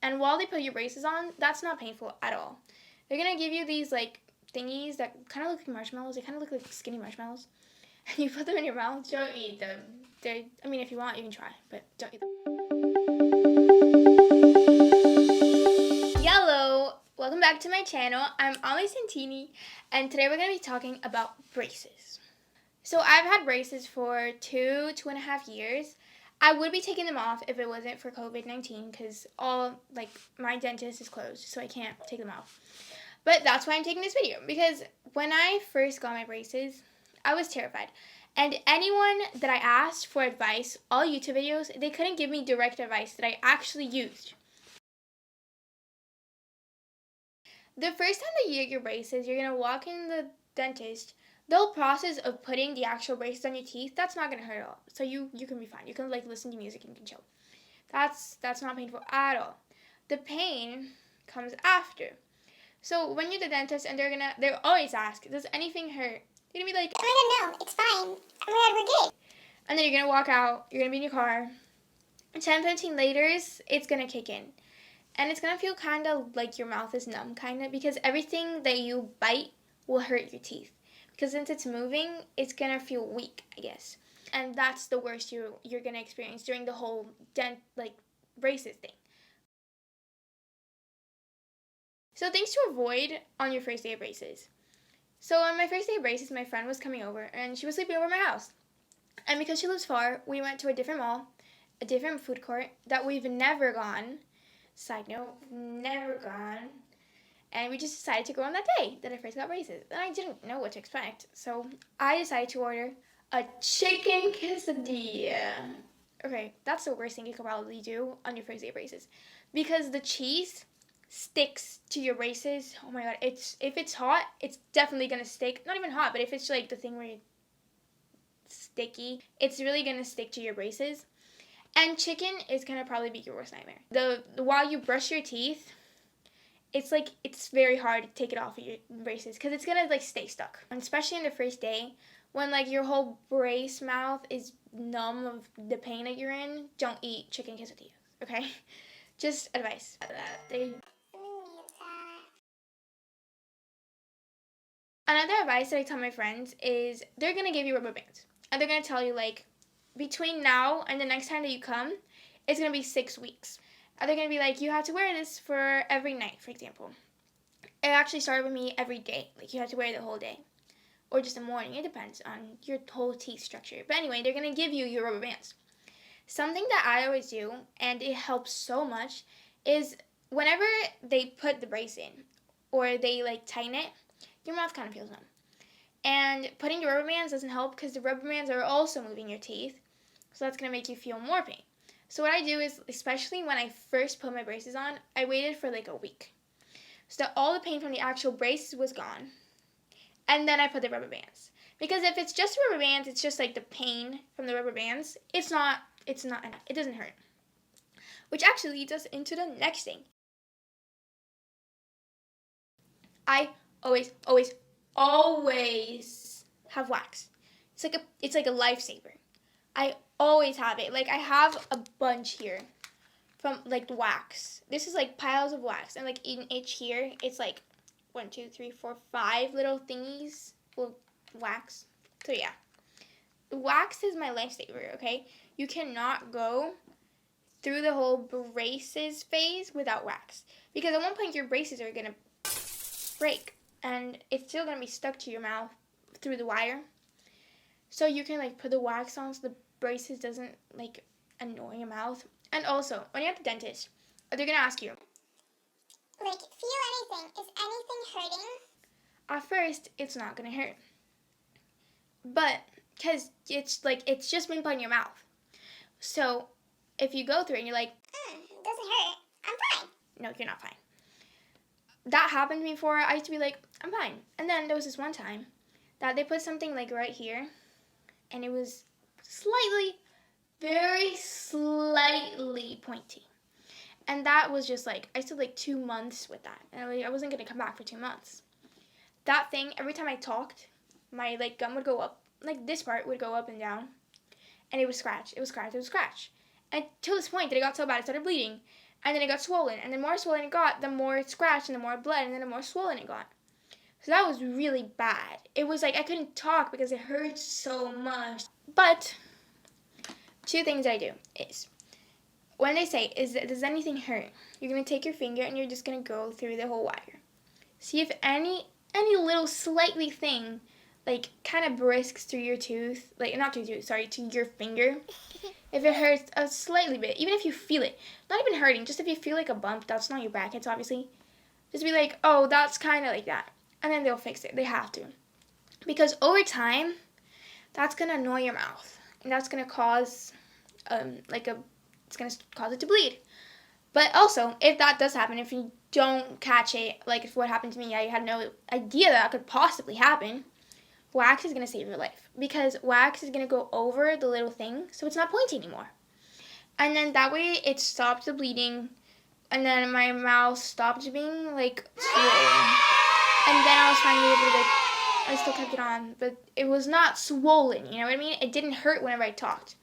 And while they put your braces on, that's not painful at all. They're going to give you these, like, thingies that kind of look like marshmallows. They kind of look like skinny marshmallows. And you put them in your mouth. Don't eat them. I mean, if you want, you can try, but don't eat them. Hello! Welcome back to my channel. I'm Amelie Santini, and today we're going to be talking about braces. So I've had braces for 2.5 years. I would be taking them off if it wasn't for COVID-19 because my dentist is closed, so I can't take them off. But that's why I'm taking this video, because when I first got my braces, I was terrified. And anyone that I asked for advice, all YouTube videos, they couldn't give me direct advice that I actually used. The first time that you get your braces, you're going to walk in the dentist. The whole process of putting the actual braces on your teeth, that's not going to hurt at all. So you can be fine. You can listen to music and you can chill. That's not painful at all. The pain comes after. So when you're the dentist and they're always ask, does anything hurt? You're going to be like, I don't know, it's fine. Oh my God, we're good. And then you're going to walk out, you're going to be in your car. 10-15 later, it's going to kick in. And it's going to feel kind of like your mouth is numb, kind of, because everything that you bite will hurt your teeth. Because since it's moving, it's going to feel weak, I guess. And that's the worst you're going to experience during the whole braces thing. So things to avoid on your first day of braces. So on my first day of braces, my friend was coming over, and she was sleeping over at my house. And because she lives far, we went to a different mall, a different food court that we've never gone. Side note, never gone. And we just decided to go on that day that I first got braces. And I didn't know what to expect. So I decided to order a chicken quesadilla. Okay, that's the worst thing you could probably do on your first day of braces. Because the cheese sticks to your braces. Oh my God, if it's hot, it's definitely going to stick. Not even hot, but if it's like the thing where it's sticky, it's really going to stick to your braces. And chicken is going to probably be your worst nightmare. While you brush your teeth, it's very hard to take it off of your braces because it's going to stay stuck. And especially in the first day when your whole brace mouth is numb of the pain that you're in, don't eat chicken quesadillas, okay? Just advice. Another advice that I tell my friends is they're going to give you rubber bands. And they're going to tell you, between now and the next time that you come, it's going to be 6 weeks. And they're going to be like, you have to wear this for every night, for example. It actually started with me every day. You have to wear it the whole day. Or just the morning. It depends on your whole teeth structure. But anyway, they're going to give you your rubber bands. Something that I always do, and it helps so much, is whenever they put the brace in, or they tighten it, your mouth kind of feels numb. And putting your rubber bands doesn't help because the rubber bands are also moving your teeth. So that's going to make you feel more pain. So what I do is, especially when I first put my braces on, I waited for a week. So that all the pain from the actual braces was gone. And then I put the rubber bands. Because if it's just rubber bands, it's just the pain from the rubber bands. It's not enough. It doesn't hurt. Which actually leads us into the next thing. I always have wax. It's like a lifesaver. I always have it. I have a bunch here from wax. This is piles of wax, and in each here, it's 1, 2, 3, 4, 5 little thingies full of wax. So yeah, wax is my lifesaver. Okay, you cannot go through the whole braces phase without wax, because at one point your braces are gonna break. And it's still going to be stuck to your mouth through the wire. So you can put the wax on so the braces doesn't annoy your mouth. And also, when you're at the dentist, they're going to ask you, feel anything. Is anything hurting? At first, it's not going to hurt. But, because it's just been put in your mouth. So, if you go through it and you're like, it doesn't hurt. I'm fine. No, you're not fine. That happened to me before. I used to be like, I'm fine. And then there was this one time that they put something right here, and it was very slightly pointy. And that was just I still 2 months with that. And I wasn't going to come back for 2 months. That thing, every time I talked, my gum would go up. This part would go up and down. And it would scratch. It would scratch. It would scratch. And to this point that it got so bad, it started bleeding. And then it got swollen. And the more swollen it got, the more it scratched and the more it bled and then the more swollen it got. So that was really bad. It was like I couldn't talk because it hurt so much. But 2 things I do is, when they say, does anything hurt? You're going to take your finger and you're just going to go through the whole wire. See if any little slightly thing, like, kind of brisks through your tooth, like, not to your tooth, sorry, to your finger. If it hurts a slightly bit, even if you feel it, not even hurting, just if you feel like a bump, that's not your brackets, obviously. Just be like, oh, that's kind of like that. And then they'll fix it. They have to. Because over time, that's going to annoy your mouth. And that's going to cause, it's going to cause it to bleed. But also, if that does happen, if you don't catch it, like if what happened to me, I had no idea that could possibly happen, wax is going to save your life. Because wax is going to go over the little thing, so it's not pointy anymore. And then that way, it stops the bleeding, and then my mouth stopped being, like, swollen. And then I was finally able to, like, I still kept it on, but it was not swollen, you know what I mean? It didn't hurt whenever I talked.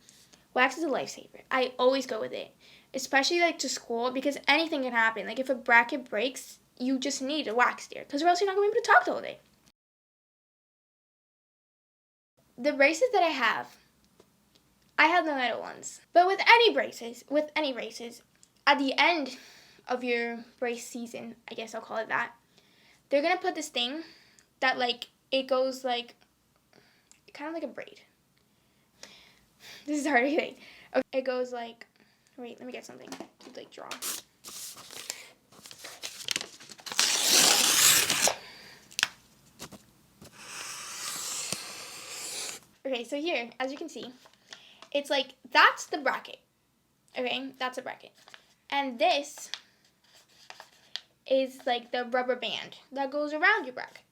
Wax is a lifesaver. I always go with it, especially, like, to school, because anything can happen. Like, if a bracket breaks, you just need a wax there, because or else you're not going to be able to talk the whole day. The braces that I have the metal ones. But with any braces, at the end of your brace season, I guess I'll call it that, they're going to put this thing that, like, it goes, like, kind of like a braid. This is hard to say. Okay. It goes, like, wait, let me get something to, like, draw. Okay, so here, as you can see, it's like, that's the bracket. Okay, that's a bracket. And this is, like, the rubber band that goes around your bracket.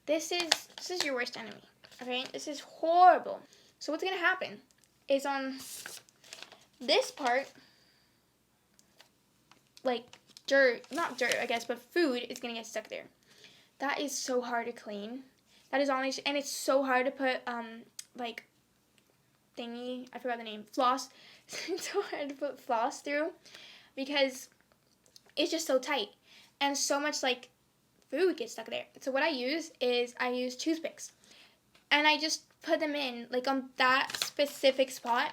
This is your worst enemy, okay? This is horrible. So what's going to happen is on this part, like, not dirt, I guess, but food is going to get stuck there. That is so hard to clean. That is honest, and it's so hard to put, like, thingy, I forgot the name, floss. It's so hard to put floss through because it's just so tight. And so much, like, food gets stuck there. So what I use is I use toothpicks. And I just put them in, like, on that specific spot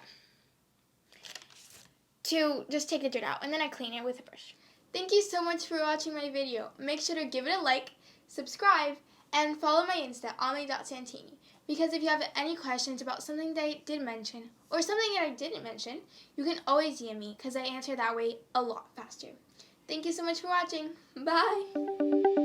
to just take the dirt out. And then I clean it with a brush. Thank you so much for watching my video. Make sure to give it a like, subscribe, and follow my Insta, Amelie.Santini. Because if you have any questions about something that I did mention, or something that I didn't mention, you can always DM me, because I answer that way a lot faster. Thank you so much for watching. Bye!